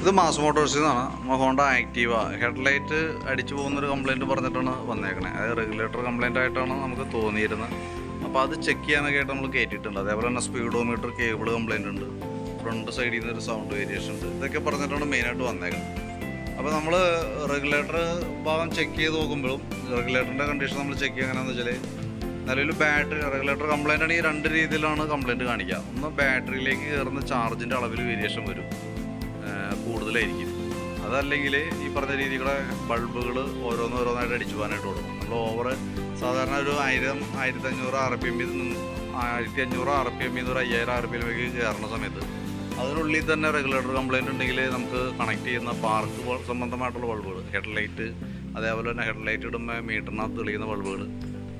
ഇത് മാസ് മോട്ടോഴ്സിൽ നിന്നാണ്. Honda Activa headlight അടിച്ചു പോകുന്നൊരു കംപ്ലയിൻറ്റ് പറഞ്ഞിട്ടാണ് വന്നേക്കണേ. അത് റെഗുലേറ്റർ കംപ്ലയിൻ്റ് ആയിട്ടാണ് നമുക്ക് തോന്നിയിരുന്നത്. അപ്പോൾ അത് ചെക്ക് ചെയ്യാനൊക്കെ ആയിട്ട് നമ്മൾ കയറ്റിയിട്ടുണ്ട്. അതേപോലെ തന്നെ സ്പീഡോമീറ്റർ കേബിൾ കംപ്ലയിൻ്റ് ഉണ്ട്, ഫ്രണ്ട് സൈഡിൽ നിന്ന് ഒരു സൗണ്ട് വേരിയേഷൻ ഉണ്ട്. ഇതൊക്കെ പറഞ്ഞിട്ടാണ് മെയിനായിട്ട് വന്നേക്കുന്നത്. അപ്പോൾ നമ്മൾ റെഗുലേറ്റർ ഭാഗം ചെക്ക് ചെയ്ത് നോക്കുമ്പോഴും റെഗുലേറ്ററിൻ്റെ കണ്ടീഷൻ നമ്മൾ ചെക്ക് ചെയ്യുക എങ്ങനെയാണെന്ന് വെച്ചാൽ, നിലവിൽ ബാറ്ററി റെഗുലേറ്റർ കംപ്ലയിൻ്റ് ആണെങ്കിൽ രണ്ട് രീതിയിലാണ് കംപ്ലയിൻറ്റ് കാണിക്കുക. ഒന്ന് ബാറ്ററിയിലേക്ക് കയറുന്ന ചാർജിൻ്റെ അളവിൽ വേരിയേഷൻ വരും, കൂടുതലായിരിക്കും. അതല്ലെങ്കിൽ ഈ പറഞ്ഞ രീതിയിലുള്ള ബൾബുകൾ ഓരോന്നോരോന്നായിട്ട് അടിച്ചു പോകാനായിട്ട് കൊടുക്കും. നമ്മൾ സാധാരണ ഒരു 1000-1500 RPM 1500 RPM ഒരു 5000 RPM കയറുന്ന സമയത്ത് അതിനുള്ളിൽ തന്നെ റെഗുലേറ്റർ കംപ്ലയിൻ്റ് ഉണ്ടെങ്കിൽ നമുക്ക് കണക്ട് ചെയ്യുന്ന പാർക്ക് സംബന്ധമായിട്ടുള്ള ബൾബുകൾ, ഹെഡ്ലൈറ്റ്, അതേപോലെ തന്നെ ഹെഡ്ലൈറ്റ് ഇടുമ്പോൾ മീറ്ററിനകത്ത് തെളിയുന്ന ബൾബുകൾ,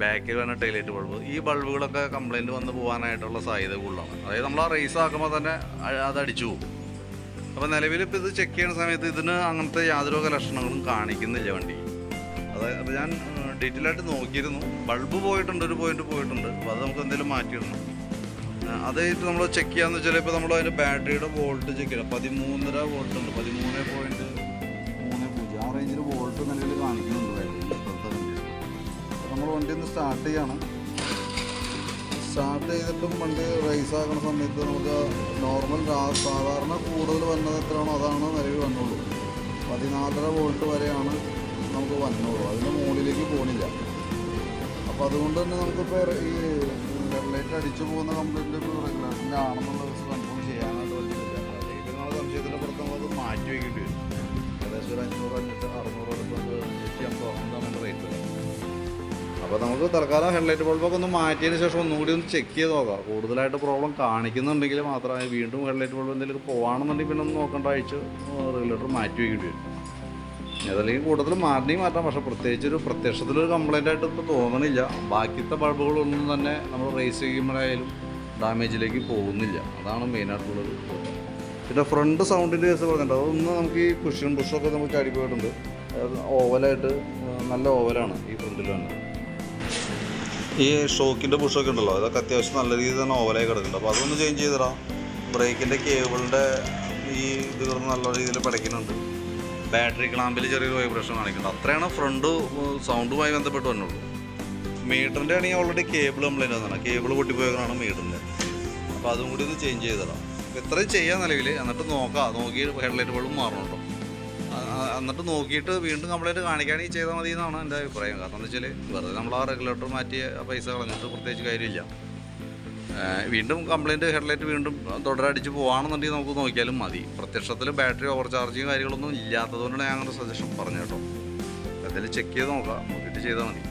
ബാക്കിൽ തന്നെ ടൈലൈറ്റ് ബൾബ്, ഈ ബൾബുകളൊക്കെ കംപ്ലയിൻറ്റ് വന്ന് പോകാനായിട്ടുള്ള സാധ്യത കൂടുതലാണ്. അതായത് നമ്മൾ ആ റേസ് ആക്കുമ്പോൾ തന്നെ അത് അടിച്ചു പോകും. അപ്പോൾ നിലവിൽ ഇപ്പോൾ ഇത് ചെക്ക് ചെയ്യുന്ന സമയത്ത് ഇതിന് അങ്ങനത്തെ യാതൊരു ലക്ഷണങ്ങളും കാണിക്കുന്നില്ല വണ്ടി. അതായത് അപ്പോൾ ഞാൻ ഡീറ്റെയിൽ ആയിട്ട് നോക്കിയിരുന്നു. ബൾബ് പോയിട്ടുണ്ട്, ഒരു പോയിന്റ് പോയിട്ടുണ്ട്. അപ്പോൾ അത് നമുക്ക് എന്തെങ്കിലും മാറ്റിയിടണം. അതായിട്ട് നമ്മൾ ചെക്ക് ചെയ്യാന്ന് വെച്ചാൽ, ഇപ്പോൾ നമ്മൾ അതിൻ്റെ ബാറ്ററിയുടെ വോൾട്ട് ചെക്ക് ചെയ്യണം. 13.5 വോൾട്ട് ഉണ്ട്, 13.30 ആ റേഞ്ചിൽ വോൾട്ട് നിലവിൽ കാണിക്കുന്നുണ്ട് ബാറ്ററി. നമ്മൾ വണ്ടി ഒന്ന് സ്റ്റാർട്ട് ചെയ്യണം. സ്റ്റാർട്ട് ചെയ്തിട്ടും വണ്ടി റേസ് ആക്കുന്ന സമയത്ത് നമുക്ക് നോർമൽ സാധാരണ കൂടുതൽ വന്നത് എത്രയാണോ അതാണ് നിലവിൽ വന്നുള്ളൂ. 14.5 വോൾട്ട് വരെയാണ് നമുക്ക് വന്നുള്ളൂ, അതിന് മുകളിലേക്ക് പോകുന്നില്ല. അപ്പോൾ അതുകൊണ്ട് തന്നെ നമുക്കിപ്പോൾ ഈ ഹെഡ്ലൈറ്റ് അടിച്ചു പോകുന്ന കംപ്ലയിൻറ്റ് റെഗുലേറ്ററിൻ്റെ ആണെന്നുള്ള കൺഫേം ചെയ്യാനായിട്ട് പറ്റുന്നില്ല. അല്ലെങ്കിൽ നമ്മൾ സംശയത്തിൻ്റെ പുറത്ത് നമ്മളത് മാറ്റി വയ്ക്കേണ്ടി വരും. ഏകദേശം ഒരു 500-600 അടുത്ത് 550 അതിൻ്റെ റേറ്റ് വരും. അപ്പോൾ നമുക്ക് തൽക്കാലം ഹെഡ്ലൈറ്റ് ബൾബൊക്കെ ഒന്ന് മാറ്റിയതിന് ശേഷം ഒന്നുകൂടി ഒന്ന് ചെക്ക് ചെയ്ത് നോക്കാം. കൂടുതലായിട്ട് പ്രോബ്ലം കാണിക്കുന്നുണ്ടെങ്കിൽ മാത്രമേ വീണ്ടും ഹെഡ്ലൈറ്റ് ബൾബ് എന്തെങ്കിലും പോകണമെന്നുണ്ടെങ്കിൽ പിന്നെ ഒന്ന് നോക്കേണ്ട, അയച്ച് റെഗുലേറ്റർ മാറ്റി വയ്ക്കേണ്ടി വരും. അതല്ലെങ്കിൽ കൂടുതൽ മാറ്റാം. പക്ഷേ പ്രത്യേകിച്ചൊരു പ്രത്യക്ഷത്തിലൊരു കംപ്ലയിൻ്റ് ആയിട്ട് ഇപ്പോൾ തോന്നണില്ല. ബാക്കിയത്തെ ബൾബുകളൊന്നും തന്നെ നമ്മൾ റേസ് ചെയ്യുമ്പോഴായാലും ഡാമേജിലേക്ക് പോകുന്നില്ല. അതാണ് മെയിനായിട്ടുള്ളത്. പിന്നെ ഫ്രണ്ട് സൗണ്ടിൻ്റെ കേസ് പറഞ്ഞിട്ടുണ്ട്. അതൊന്ന് നമുക്ക് ഈ കുഷ്യൻ ബുഷൊക്കെ നമുക്ക് ചാടി പോയിട്ടുണ്ട്. ഓവലായിട്ട് നല്ല ഓവലാണ് ഈ ഫ്രണ്ടിൽ തന്നെ. ഈ ഷോക്കിൻ്റെ ബുഷൊക്കെ ഉണ്ടല്ലോ, അതൊക്കെ അത്യാവശ്യം നല്ല രീതിയിൽ തന്നെ ഓവലായി കിടക്കുന്നുണ്ട്. അപ്പോൾ അതൊന്ന് ചേഞ്ച് ചെയ്തിടാം. ബ്രേക്കിൻ്റെ കേബിളിൻ്റെ ഈ ഇത് കിടന്ന് നല്ല രീതിയിൽ പിടയ്ക്കുന്നുണ്ട്. ബാറ്ററി ക്ലാമ്പിൽ ചെറിയൊരു വൈബ്രേഷൻ കാണിക്കുന്നുണ്ട്. അത്രയാണ് ഫ്രണ്ട് സൗണ്ടുമായി ബന്ധപ്പെട്ട് വന്നുള്ളൂ. മീറ്ററിൻ്റെ ആണെങ്കിൽ ഓൾറെഡി കേബിൾ കംപ്ലയിൻ്റ് വന്നതാണ്, കേബിൾ പൊട്ടിപ്പോയതാണ് മീറ്ററിൻ്റെ. അപ്പോൾ അതും കൂടി ഒന്ന് ചേഞ്ച് ചെയ്തിടാം. ഇത്രയും ചെയ്യാൻ നിലവിൽ. എന്നിട്ട് നോക്കി ഹെഡ്ലൈറ്റ് ബൾബ് മാറണം കേട്ടോ. എന്നിട്ട് നോക്കിയിട്ട് വീണ്ടും കംപ്ലയിൻറ്റ് കാണിക്കുകയാണെങ്കിൽ ചെയ്താൽ മതി എന്നാണ് എൻ്റെ അഭിപ്രായം. കാരണം എന്താ വെച്ചാൽ വെറുതെ നമ്മൾ ആ റെഗുലേറ്റർ മാറ്റിയ പൈസ കളഞ്ഞിട്ട് പ്രത്യേകിച്ച് കാര്യമില്ല. വീണ്ടും കംപ്ലയിൻറ്റ് ഹെഡ്ലൈറ്റ് വീണ്ടും തുടരടിച്ച് പോകുകയാണെന്നുണ്ടെങ്കിൽ നമുക്ക് നോക്കിയാലും മതി. പ്രത്യക്ഷത്തിൽ ബാറ്ററി ഓവർ ചാർജിങ് കാര്യങ്ങളൊന്നും ഇല്ലാത്തതുകൊണ്ടാണ് ഞാൻ അങ്ങനെ സജഷൻ പറഞ്ഞു കേട്ടോ. എന്തായാലും ചെക്ക് ചെയ്ത് നോക്കാം, നോക്കിയിട്ട് ചെയ്താൽ മതി.